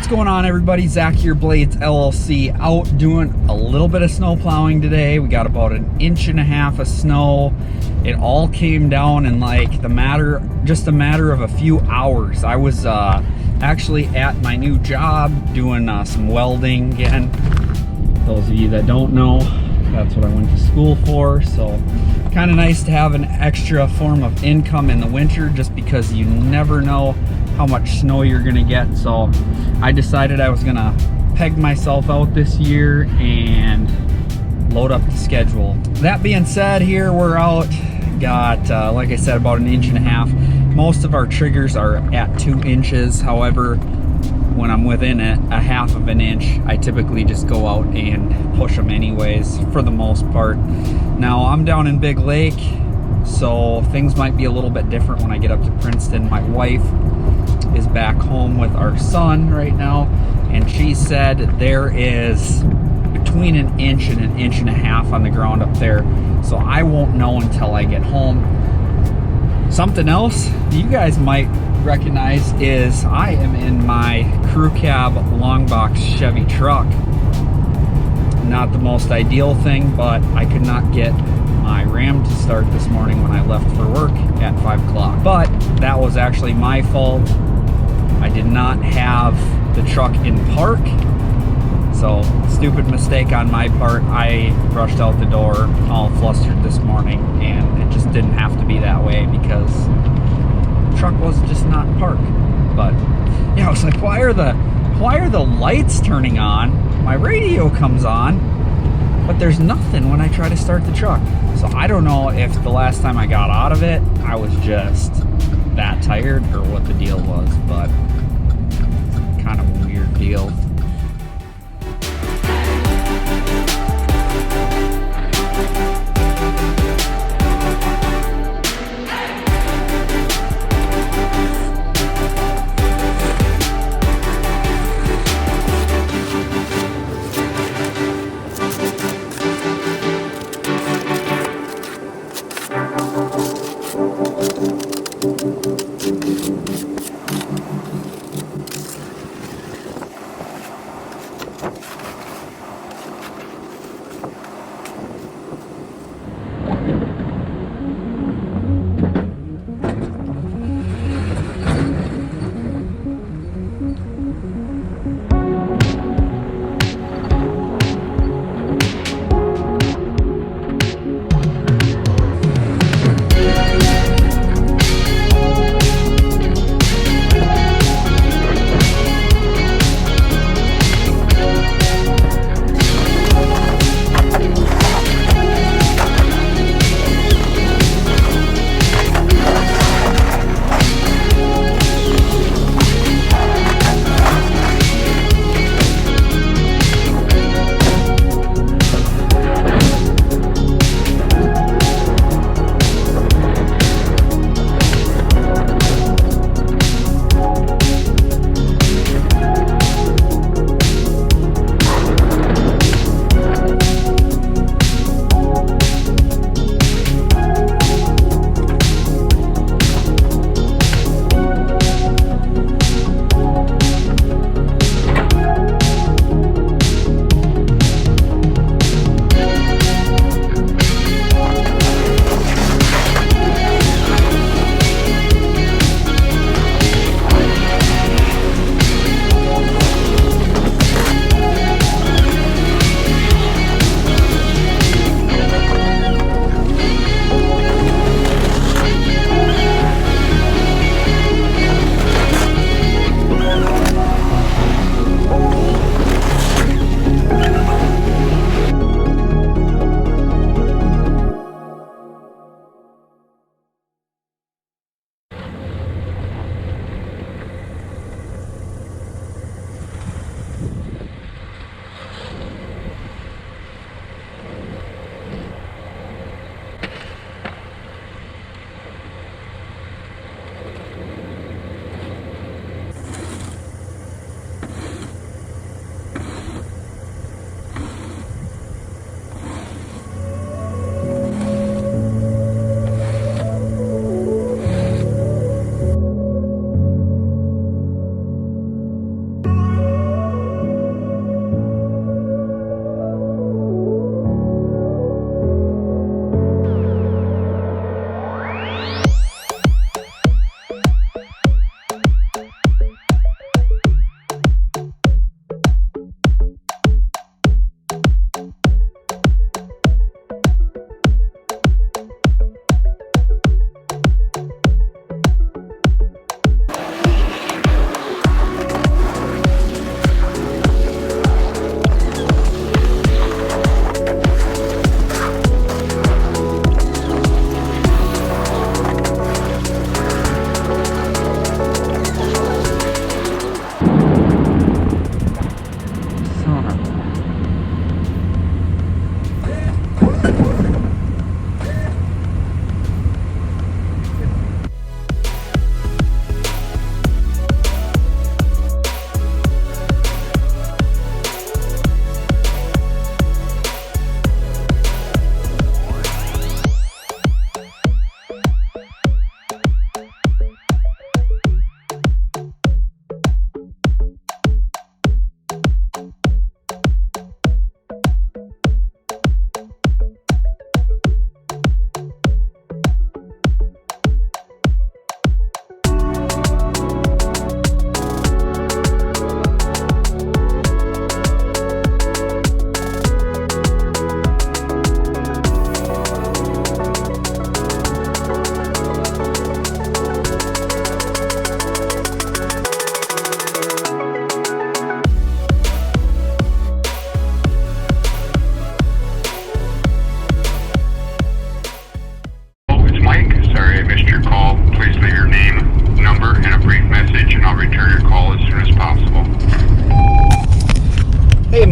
What's going on, everybody? Zach here, Blades LLC, out doing a little bit of snow plowing today. We got about 1.5 inches of snow. It all came down in like just a matter of a few hours. I was actually at my new job doing some welding again. Those of you that don't know, that's what I went to school for. So kind of nice to have an extra form of income in the winter, just because you never know how much snow you're gonna get. So I decided I was gonna peg myself out this year and load up the schedule. That being said, here we're out, got like I said, about 1.5 inches. Most of our triggers are at 2 inches. However, when I'm within it, 1/2 inch, I typically just go out and push them anyways, for the most part. Now I'm down in Big Lake, so things might be a little bit different when I get up to Princeton. My wife is back home with our son right now, and she said there is between 1 inch and 1.5 inches on the ground up there, so I won't know until I get home. Something else you guys might recognize is I am in my crew cab long box Chevy truck. Not the most ideal thing, but I could not get my Ram to start this morning when I left for work at 5 o'clock. But that was actually my fault. I did not have the truck in park, so stupid mistake on my part. I rushed out the door all flustered this morning, and it just didn't have to be that way because the truck was just not parked. But yeah, I was like, why are the lights turning on? My radio comes on, but there's nothing when I try to start the truck. So I don't know if the last time I got out of it, I was just that tired or what the deal was, but kind of a weird deal.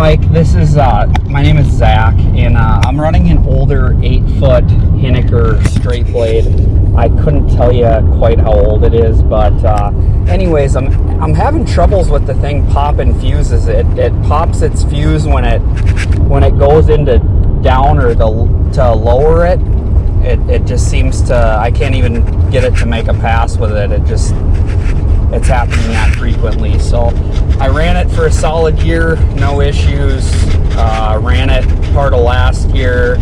Mike, this is, my name is Zach, and I'm running an older 8-foot hiniker straight blade. I couldn't tell you quite how old it is, but anyways, I'm having troubles with the thing popping fuses. It pops its fuse when it goes into down or to lower it. It just seems to, I can't even get it to make a pass with it. It's happening that frequently. So I ran it for a solid year, no issues. Ran it part of last year,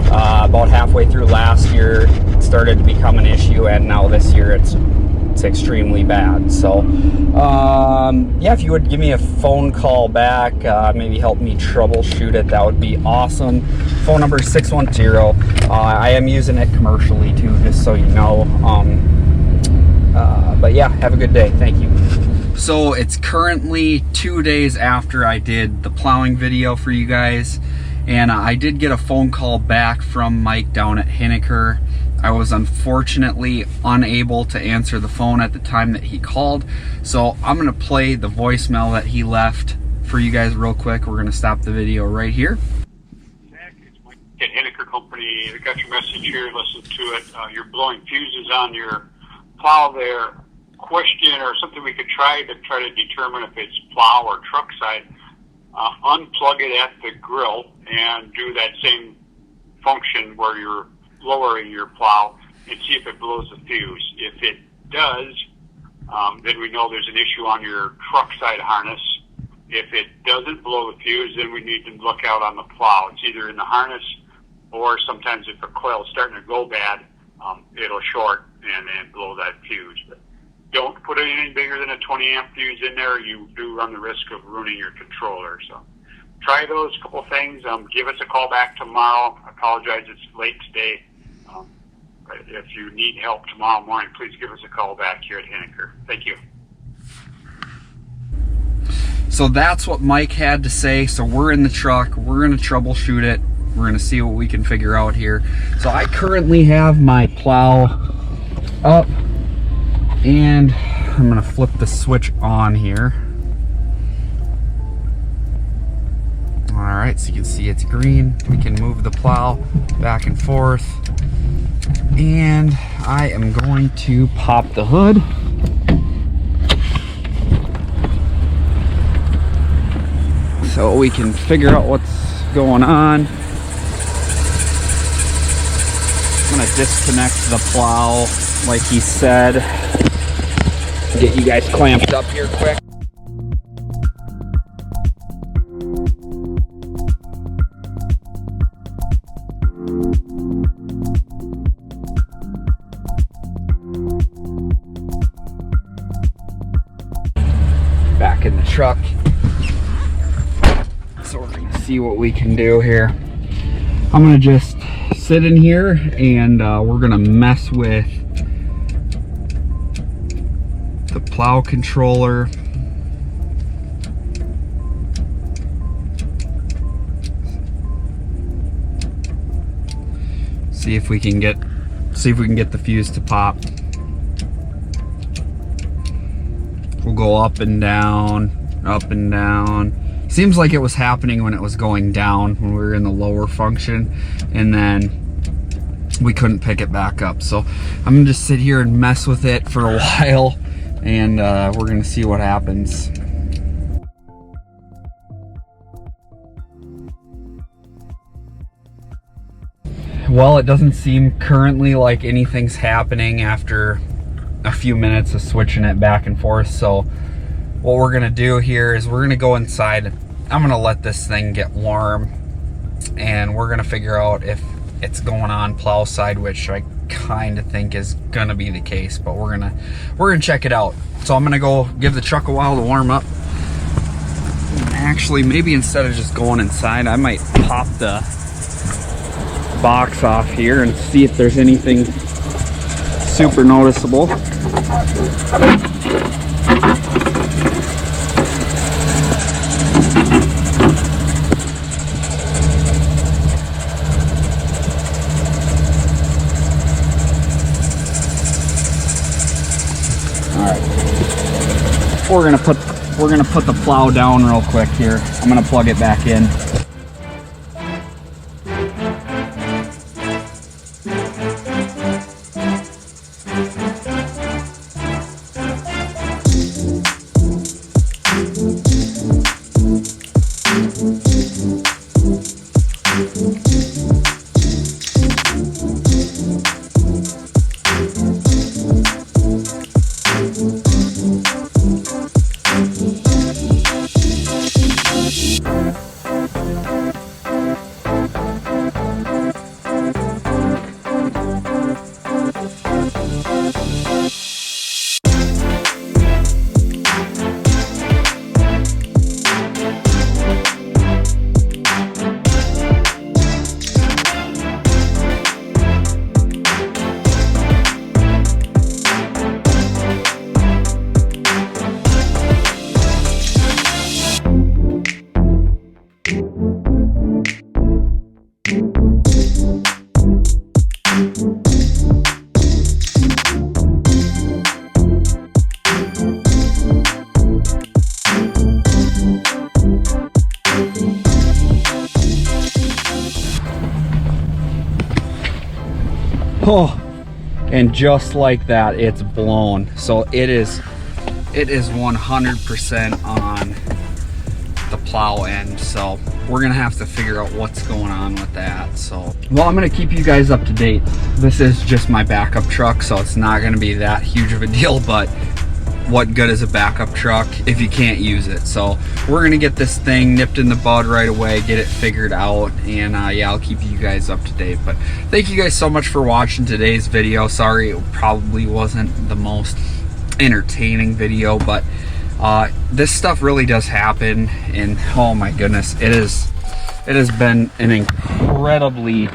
about halfway through last year, it started to become an issue, and now this year it's extremely bad. So yeah, if you would give me a phone call back, maybe help me troubleshoot it, that would be awesome. Phone number is 610. I am using it commercially too, just so you know. But yeah, have a good day. Thank you. So it's currently 2 days after I did the plowing video for you guys, and I did get a phone call back from Mike down at Hiniker. I was unfortunately unable to answer the phone at the time that he called, so I'm gonna play the voicemail that he left for you guys real quick. We're gonna stop the video right here. Zach, it's Mike at Hiniker Company. I got your message here. Listen to it. You're blowing fuses on your plow there. Question or something we could try to determine if it's plow or truck side. Unplug it at the grill and do that same function where you're lowering your plow and see if it blows the fuse. If it does, then we know there's an issue on your truck side harness. If it doesn't blow the fuse, then we need to look out on the plow. It's either in the harness, or sometimes if a coil's starting to go bad, it'll short and blow that fuse. But don't put anything bigger than a 20 amp fuse in there. You do run the risk of ruining your controller. So try those couple things. Give us a call back tomorrow. I apologize, it's late today. But if you need help tomorrow morning, please give us a call back here at Hiniker. Thank you. So that's what Mike had to say. So we're in the truck. We're going to troubleshoot it. We're going to see what we can figure out here. So I currently have my plow up, and I'm going to flip the switch on here. Alright, so you can see it's green. We can move the plow back and forth. And I am going to pop the hood. So we can figure out what's going on. I'm going to disconnect the plow like he said. Get you guys clamped up here quick. Back in the truck. So we're gonna see what we can do here. I'm gonna just sit in here and we're gonna mess with the plow controller. See if we can get the fuse to pop. We'll go up and down, up and down. Seems like it was happening when it was going down, when we were in the lower function, and then we couldn't pick it back up. So I'm gonna just sit here and mess with it for a while, and we're gonna see what happens. Well, it doesn't seem currently like anything's happening after a few minutes of switching it back and forth. So what we're gonna do here is we're gonna go inside. I'm gonna let this thing get warm, and we're gonna figure out if it's going on plow side, which I kind of think is gonna be the case, but we're gonna check it out. So I'm gonna go give the truck a while to warm up. Actually, maybe instead of just going inside, I might pop the box off here and see if there's anything super noticeable. Alright. We're gonna put we're gonna put the plow down real quick here. I'm gonna plug it back in. Oh, and just like that, it's blown. So it is 100% on the plow end. So we're gonna have to figure out what's going on with that. So, well, I'm gonna keep you guys up to date. This is just my backup truck, so it's not gonna be that huge of a deal, but what good is a backup truck if you can't use it? So we're gonna get this thing nipped in the bud right away, get it figured out, and yeah, I'll keep you guys up to date. But thank you guys so much for watching today's video. Sorry it probably wasn't the most entertaining video, but this stuff really does happen, and oh my goodness, it has been an incredibly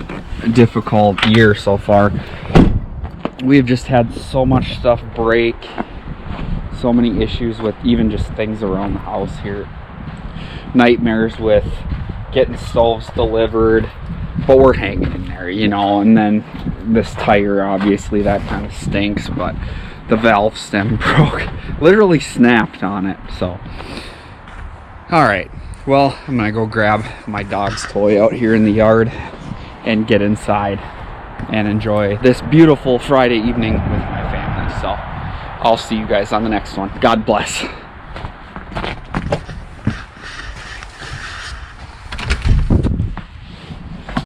difficult year so far. We've just had so much stuff break, so many issues with even just things around the house here. Nightmares with getting stoves delivered, but we're hanging in there, you know. And then this tire, obviously that kind of stinks, but the valve stem broke, literally snapped on it. So all right, well, I'm gonna go grab my dog's toy out here in the yard and get inside and enjoy this beautiful Friday evening with my family. So I'll see you guys on the next one. God bless.